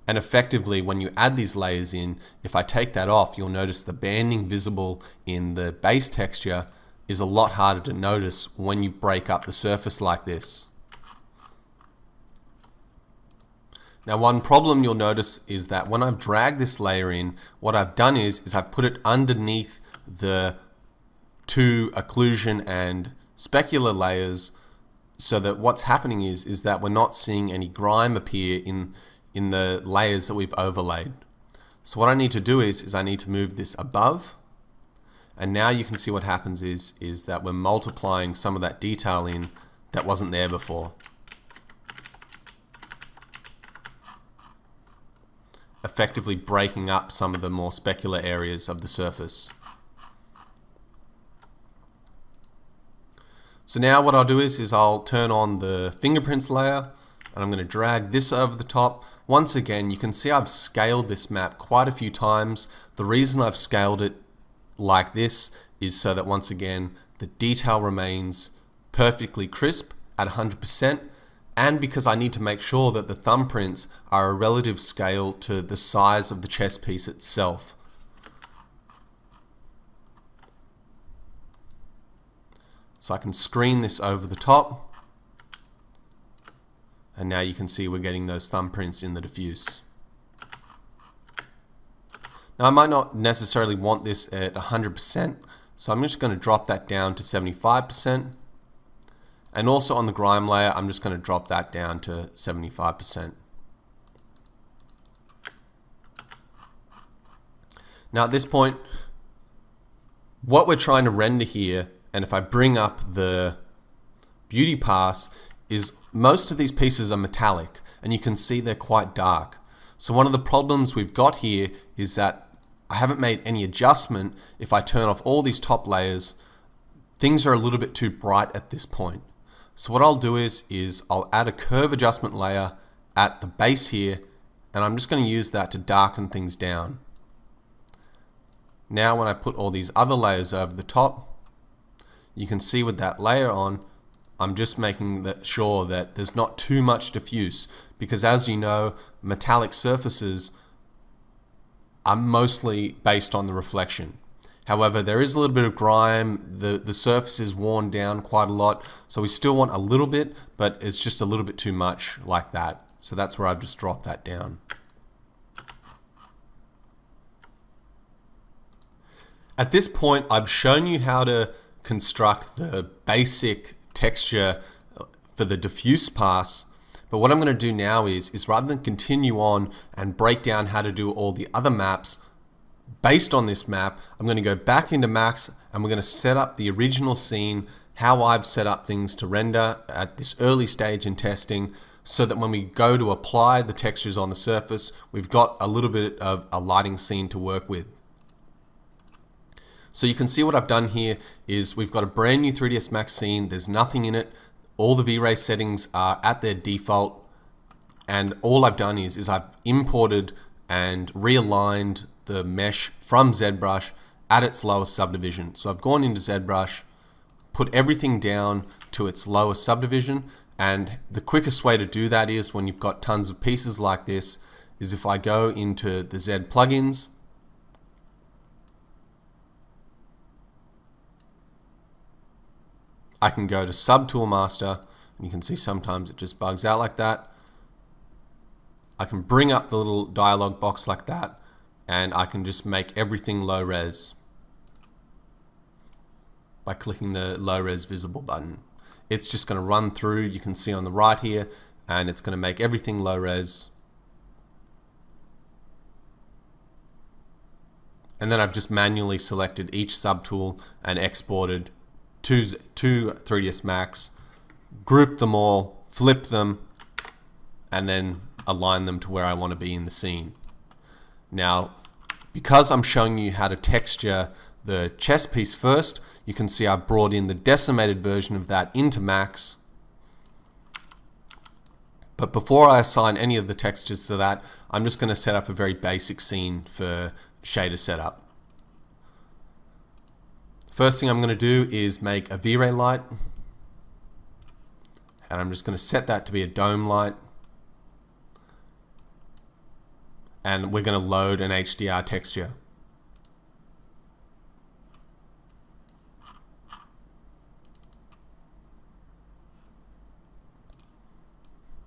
And effectively, when you add these layers in, if I take that off, you'll notice the banding visible in the base texture is a lot harder to notice when you break up the surface like this. Now, one problem you'll notice is that when I've dragged this layer in, what I've done is I've put it underneath the two occlusion and specular layers, so that what's happening is that we're not seeing any grime appear in the layers that we've overlaid. So what I need to do is I need to move this above, and now you can see what happens is that we're multiplying some of that detail in that wasn't there before. Effectively breaking up some of the more specular areas of the surface. So now what I'll do is I'll turn on the fingerprints layer, and I'm going to drag this over the top. Once again, you can see I've scaled this map quite a few times. The reason I've scaled it like this is so that once again the detail remains perfectly crisp at 100%, and because I need to make sure that the thumbprints are a relative scale to the size of the chess piece itself. So I can screen this over the top, and now you can see we're getting those thumbprints in the diffuse. Now I might not necessarily want this at 100%, so I'm just going to drop that down to 75%. And also on the grime layer, I'm just going to drop that down to 75%. Now at this point, what we're trying to render here, and if I bring up the beauty pass, is most of these pieces are metallic, and you can see they're quite dark. So one of the problems we've got here is that I haven't made any adjustment. If I turn off all these top layers, things are a little bit too bright at this point. So what I'll do is I'll add a curve adjustment layer at the base here, and I'm just going to use that to darken things down. Now when I put all these other layers over the top, you can see with that layer on, I'm just making sure that there's not too much diffuse, because as you know, metallic surfaces are mostly based on the reflection. However, there is a little bit of grime, the surface is worn down quite a lot, so we still want a little bit, but it's just a little bit too much like that. So that's where I've just dropped that down. At this point, I've shown you how to construct the basic texture for the diffuse pass, but what I'm going to do now is rather than continue on and break down how to do all the other maps based on this map, I'm going to go back into Max, and we're going to set up the original scene, how I've set up things to render at this early stage in testing, so that when we go to apply the textures on the surface, we've got a little bit of a lighting scene to work with. So you can see what I've done here is we've got a brand new 3ds Max scene. There's nothing in it. All the V-Ray settings are at their default, and all I've done is I've imported and realigned the mesh from ZBrush at its lowest subdivision. So I've gone into ZBrush, put everything down to its lowest subdivision, and the quickest way to do that is when you've got tons of pieces like this, is if I go into the Z plugins, I can go to Subtool Master, and you can see sometimes it just bugs out like that. I can bring up the little dialog box like that, and I can just make everything low res by clicking the low res visible button. It's just going to run through, you can see on the right here, and it's going to make everything low res. And then I've just manually selected each subtool and exported to 3ds Max, grouped them all, flipped them, and then align them to where I want to be in the scene. Now, because I'm showing you how to texture the chess piece first, you can see I've brought in the decimated version of that into Max. But before I assign any of the textures to that, I'm just going to set up a very basic scene for shader setup. First thing I'm going to do is make a V-Ray light, And I'm just going to set that to be a dome light. And we're going to load an HDR texture.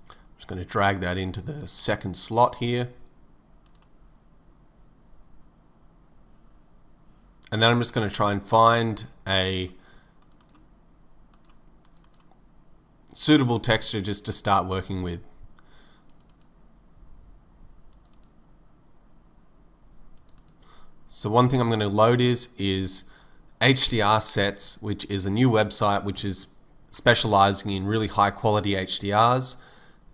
I'm just going to drag that into the second slot here. And then I'm just going to try and find a suitable texture just to start working with. So one thing I'm going to load is HDR Sets, which is a new website which is specializing in really high quality HDRs,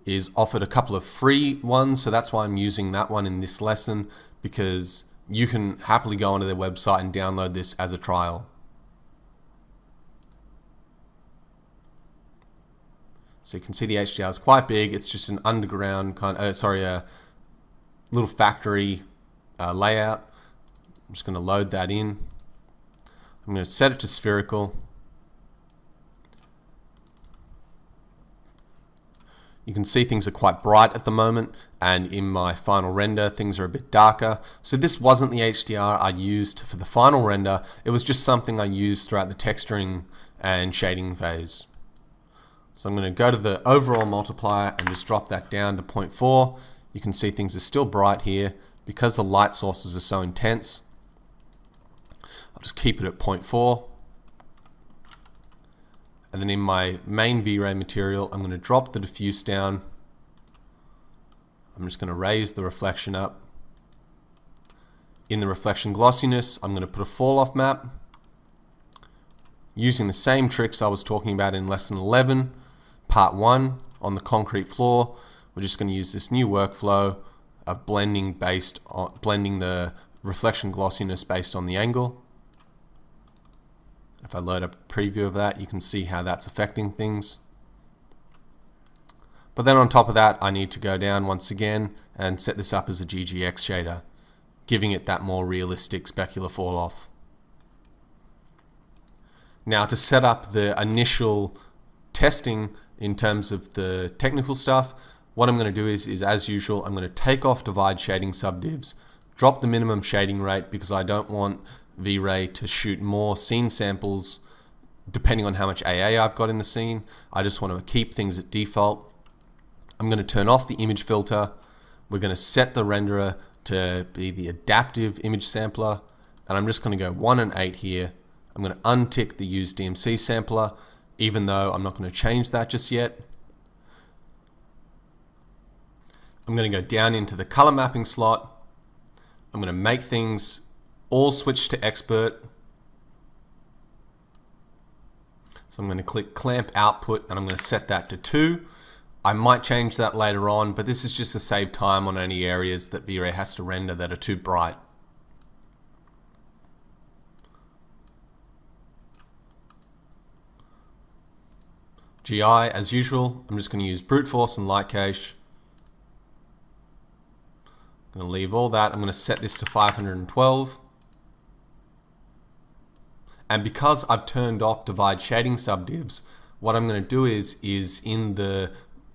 is offered a couple of free ones, so that's why I'm using that one in this lesson, because you can happily go onto their website and download this as a trial. So you can see the HDR is quite big. It's just an underground a little factory layout. I'm just going to load that in. I'm going to set it to spherical. You can see things are quite bright at the moment, and in my final render things are a bit darker. So this wasn't the HDR I used for the final render, it was just something I used throughout the texturing and shading phase. So I'm going to go to the overall multiplier and just drop that down to 0.4. You can see things are still bright here because the light sources are so intense. I'll just keep it at 0.4. And then in my main V-Ray material, I'm going to drop the diffuse down. I'm just going to raise the reflection up. In the reflection glossiness, I'm going to put a fall off map. Using the same tricks I was talking about in lesson 11, part 1 on the concrete floor, we're just going to use this new workflow of blending the reflection glossiness based on the angle. If I load up a preview of that, you can see how that's affecting things. But then on top of that, I need to go down once again and set this up as a GGX shader, giving it that more realistic specular fall off. Now to set up the initial testing in terms of the technical stuff, what I'm going to do is as usual, I'm going to take off divide shading subdivs, drop the minimum shading rate because I don't want V-Ray to shoot more scene samples depending on how much AA I've got in the scene. I just want to keep things at default. I'm going to turn off the image filter. We're going to set the renderer to be the adaptive image sampler, and I'm just going to go 1 and 8 here. I'm going to untick the use DMC sampler, even though I'm not going to change that just yet. I'm going to go down into the color mapping slot. I'm going to make things all switch to expert. So I'm going to click clamp output and I'm going to set that to 2. I might change that later on, but this is just to save time on any areas that V-Ray has to render that are too bright. GI, as usual, I'm just going to use brute force and light cache. I'm going to leave all that. I'm going to set this to 512. And because I've turned off divide shading subdivs, what I'm going to do is in the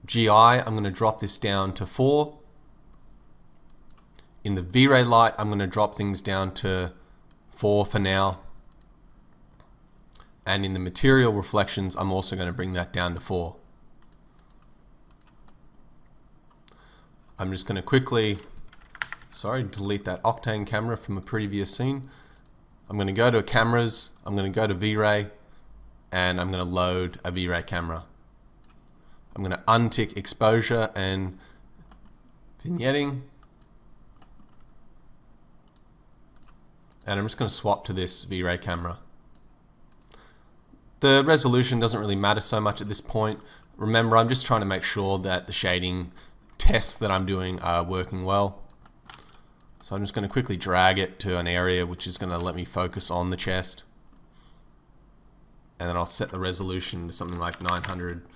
GI, I'm going to drop this down to 4. In the V-Ray light, I'm going to drop things down to 4 for now. And in the material reflections, I'm also going to bring that down to 4. I'm just going to quickly, delete that Octane camera from a previous scene. I'm going to go to cameras, I'm going to go to V-Ray, and I'm going to load a V-Ray camera. I'm going to untick exposure and vignetting. And I'm just going to swap to this V-Ray camera. The resolution doesn't really matter so much at this point. Remember, I'm just trying to make sure that the shading tests that I'm doing are working well. So I'm just going to quickly drag it to an area which is going to let me focus on the chest. And then I'll set the resolution to something like 900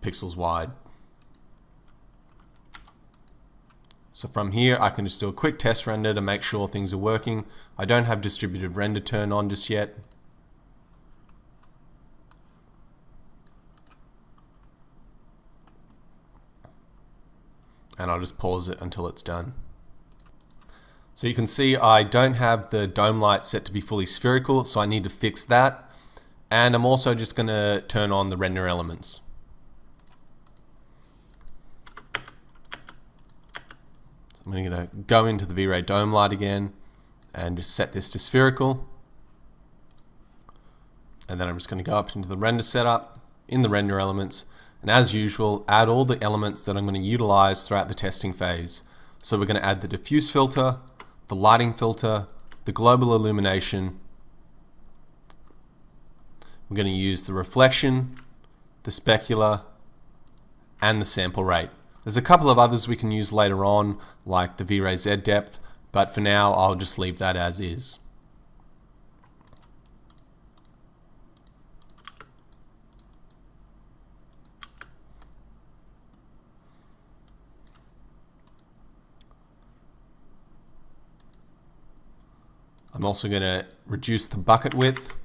pixels wide. So from here I can just do a quick test render to make sure things are working. I don't have distributed render turned on just yet. and I'll just pause it until it's done. So you can see I don't have the dome light set to be fully spherical, so I need to fix that. And I'm also just going to turn on the render elements. So I'm going to go into the V-Ray dome light again and just set this to spherical. And then I'm just going to go up into the render setup in the render elements, and as usual add all the elements that I'm going to utilize throughout the testing phase. So we're going to add the diffuse filter, the lighting filter, the global illumination. We're going to use the reflection, the specular, and the sample rate. There's a couple of others we can use later on, like the V-Ray Z depth, but for now I'll just leave that as is. I'm also going to reduce the bucket width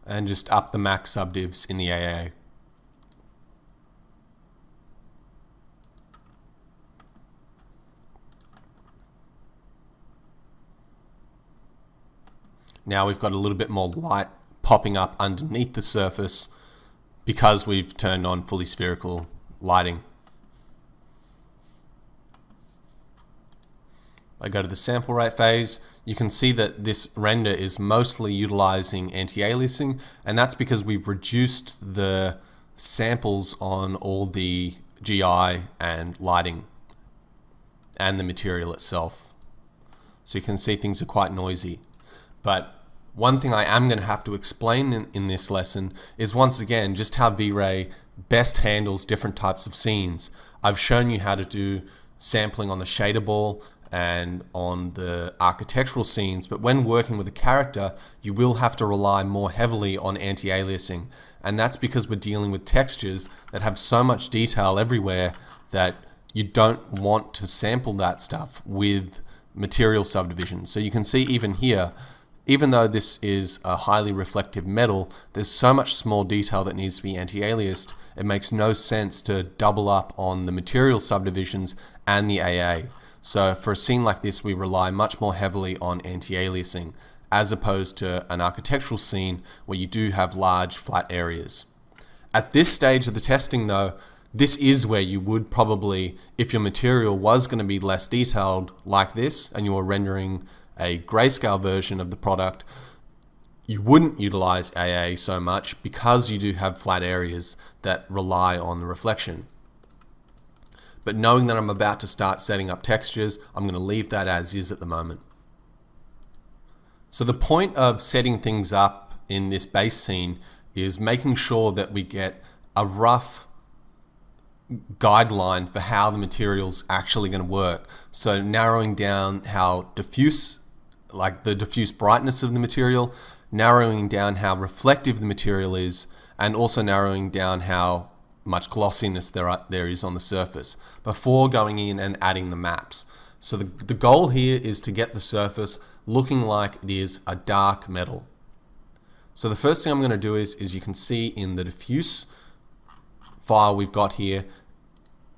and just up the max subdivs in the AA. Now we've got a little bit more light popping up underneath the surface because we've turned on fully spherical lighting. I go to the sample rate phase, you can see that this render is mostly utilizing anti-aliasing, and that's because we've reduced the samples on all the GI and lighting and the material itself. So you can see things are quite noisy. But one thing I am going to have to explain in this lesson is once again just how V-Ray best handles different types of scenes. I've shown you how to do sampling on the shader ball and on the architectural scenes, but when working with a character, you will have to rely more heavily on anti-aliasing, and that's because we're dealing with textures that have so much detail everywhere that you don't want to sample that stuff with material subdivision. So you can see even here, even though this is a highly reflective metal, there's so much small detail that needs to be anti-aliased, it makes no sense to double up on the material subdivisions and the AA. So for a scene like this, we rely much more heavily on anti-aliasing, as opposed to an architectural scene where you do have large flat areas. At this stage of the testing though, this is where you would probably, if your material was going to be less detailed like this, and you were rendering a grayscale version of the product, you wouldn't utilize AA so much because you do have flat areas that rely on the reflection. But knowing that I'm about to start setting up textures, I'm going to leave that as is at the moment. So the point of setting things up in this base scene is making sure that we get a rough guideline for how the material's actually going to work. So narrowing down how diffuse, like the diffuse brightness of the material, narrowing down how reflective the material is, and also narrowing down how much glossiness there is on the surface before going in and adding the maps. So the goal here is to get the surface looking like it is a dark metal. So the first thing I'm going to do is you can see in the diffuse file we've got here,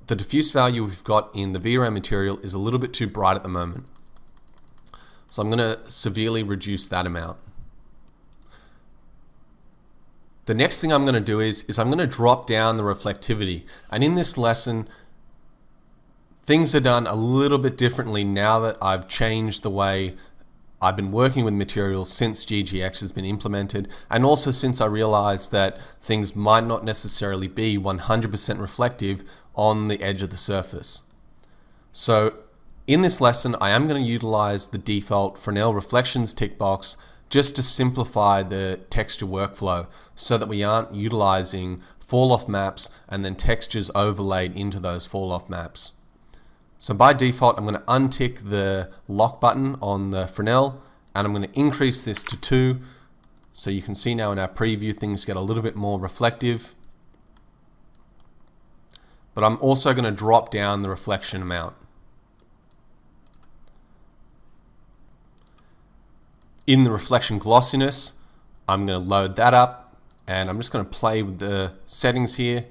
the diffuse value we've got in the V-Ray material is a little bit too bright at the moment. So I'm going to severely reduce that amount. The next thing I'm going to do is I'm going to drop down the reflectivity. And in this lesson, things are done a little bit differently now that I've changed the way I've been working with materials since GGX has been implemented, and also since I realized that things might not necessarily be 100% reflective on the edge of the surface. So in this lesson, I am going to utilize the default Fresnel reflections tick box just to simplify the texture workflow so that we aren't utilizing fall-off maps and then textures overlaid into those fall-off maps. So by default, I'm going to untick the lock button on the Fresnel, and I'm going to increase this to 2. So you can see now in our preview things get a little bit more reflective. But I'm also going to drop down the reflection amount. In the reflection glossiness, I'm going to load that up. And I'm just going to play with the settings here.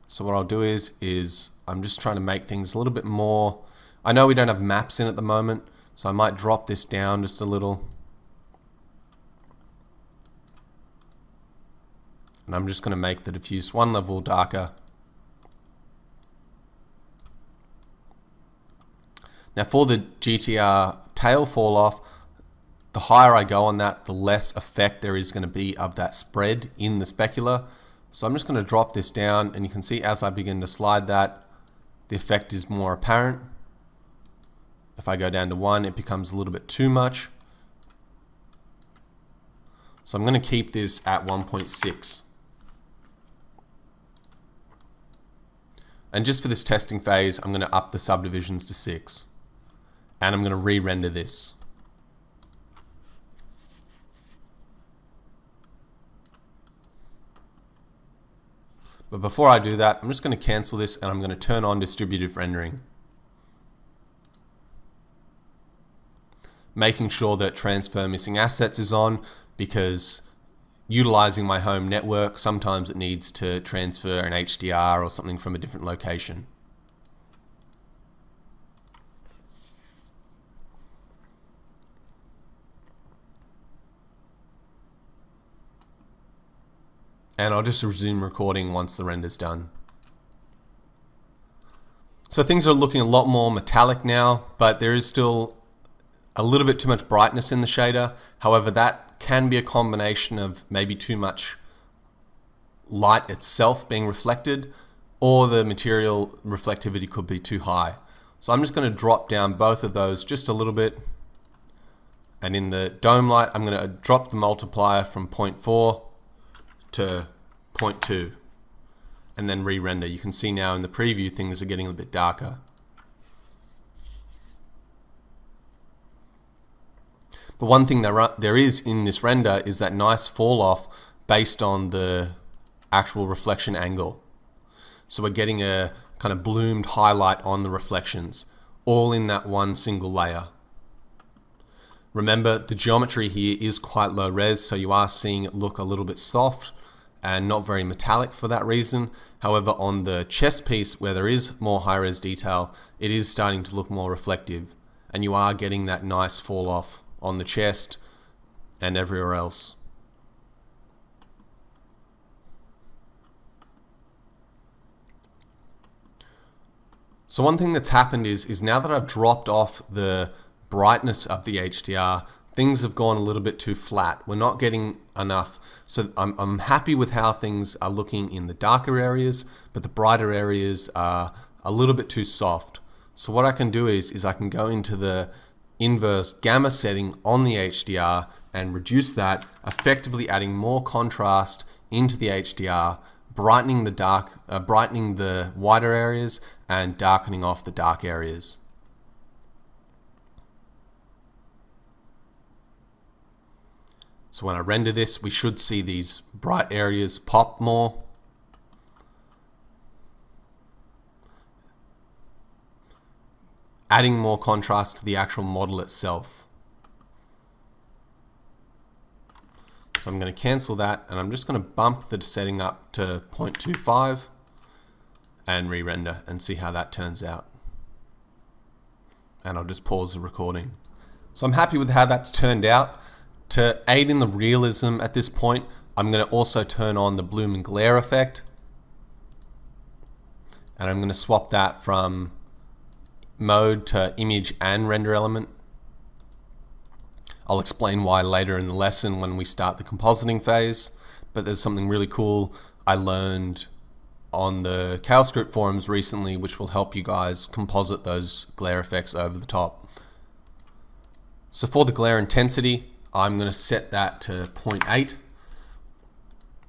So what I'll do is I'm just trying to make things a little bit more. I know we don't have maps in at the moment, so I might drop this down just a little. And I'm just going to make the diffuse one level darker. Now for the GTR tail fall off, the higher I go on that, the less effect there is going to be of that spread in the specular. So I'm just going to drop this down, and you can see as I begin to slide that, the effect is more apparent. If I go down to 1, it becomes a little bit too much. So I'm going to keep this at 1.6. And just for this testing phase, I'm going to up the subdivisions to 6. And I'm going to re-render this. But before I do that, I'm just going to cancel this and I'm going to turn on distributive rendering. Making sure that transfer missing assets is on, because utilizing my home network, sometimes it needs to transfer an HDR or something from a different location. And I'll just resume recording once the render's done. So things are looking a lot more metallic now, but there is still a little bit too much brightness in the shader. However, that can be a combination of maybe too much light itself being reflected, or the material reflectivity could be too high. So I'm just going to drop down both of those just a little bit. And in the dome light, I'm going to drop the multiplier from 0.4 to 0.2 and then re-render. You can see now in the preview things are getting a bit darker. The one thing there is in this render is that nice fall off based on the actual reflection angle. So we're getting a kind of bloomed highlight on the reflections, all in that one single layer. Remember, the geometry here is quite low res, so you are seeing it look a little bit soft and not very metallic for that reason. However, on the chest piece where there is more high res detail, it is starting to look more reflective, and you are getting that nice fall off on the chest and everywhere else. So one thing that's happened is now that I've dropped off the brightness of the HDR, things have gone a little bit too flat. We're not getting enough. So I'm happy with how things are looking in the darker areas, but the brighter areas are a little bit too soft. So what I can do is I can go into the inverse gamma setting on the HDR and reduce that, effectively adding more contrast into the HDR, brightening the wider areas and darkening off the dark areas. So when I render this, we should see these bright areas pop more. Adding more contrast to the actual model itself. So I'm going to cancel that, and I'm just going to bump the setting up to 0.25 and re-render and see how that turns out. And I'll just pause the recording. So I'm happy with how that's turned out. To aid in the realism at this point, I'm going to also turn on the bloom and glare effect. And I'm going to swap that from mode to image and render element. I'll explain why later in the lesson when we start the compositing phase, but there's something really cool I learned on the CalScript forums recently which will help you guys composite those glare effects over the top. So for the glare intensity, I'm going to set that to 0.8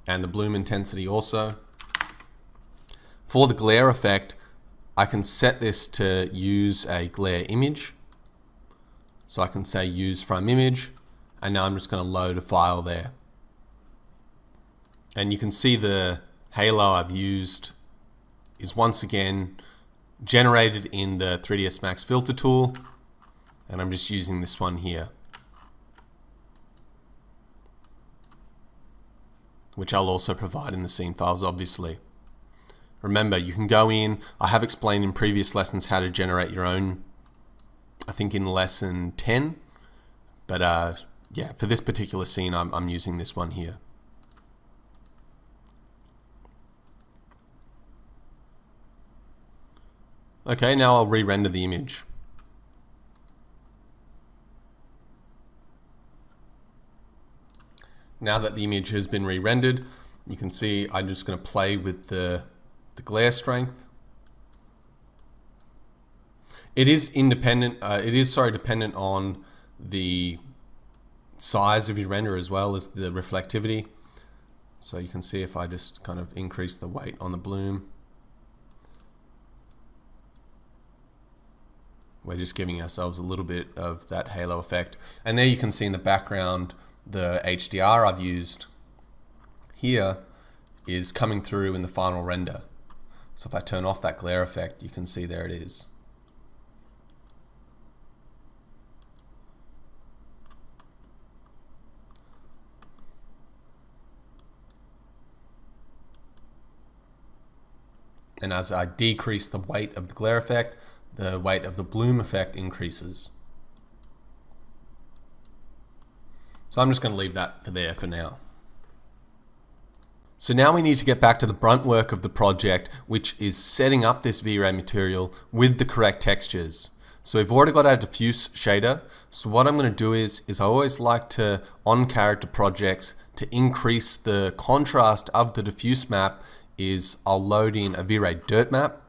and the bloom intensity also. For the glare effect, I can set this to use a glare image. So I can say use from image, and now I'm just going to load a file there. And you can see the halo I've used is once again generated in the 3ds Max filter tool, and I'm just using this one here. which I'll also provide in the scene files, obviously. Remember, you can go in, I have explained in previous lessons how to generate your own, I think in lesson 10, but yeah, for this particular scene, I'm using this one here. Okay, now I'll re-render the image. Now that the image has been re-rendered, you can see I'm just going to play with the glare strength. It is dependent on the size of your render as well as the reflectivity. So you can see if I just kind of increase the weight on the bloom, we're just giving ourselves a little bit of that halo effect. And there you can see in the background the HDR I've used here is coming through in the final render. So if I turn off that glare effect, you can see there it is. And as I decrease the weight of the glare effect, the weight of the bloom effect increases. So I'm just going to leave that there for now. So now we need to get back to the brunt work of the project, which is setting up this V-Ray material with the correct textures. So we've already got our diffuse shader. So what I'm going to do is I always like to, on character projects, to increase the contrast of the diffuse map is I'll load in a V-Ray dirt map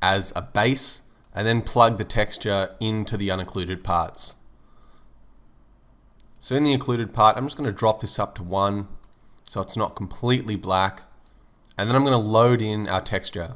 as a base and then plug the texture into the unoccluded parts. So in the occluded part, I'm just going to drop this up to 1 so it's not completely black, and then I'm going to load in our texture.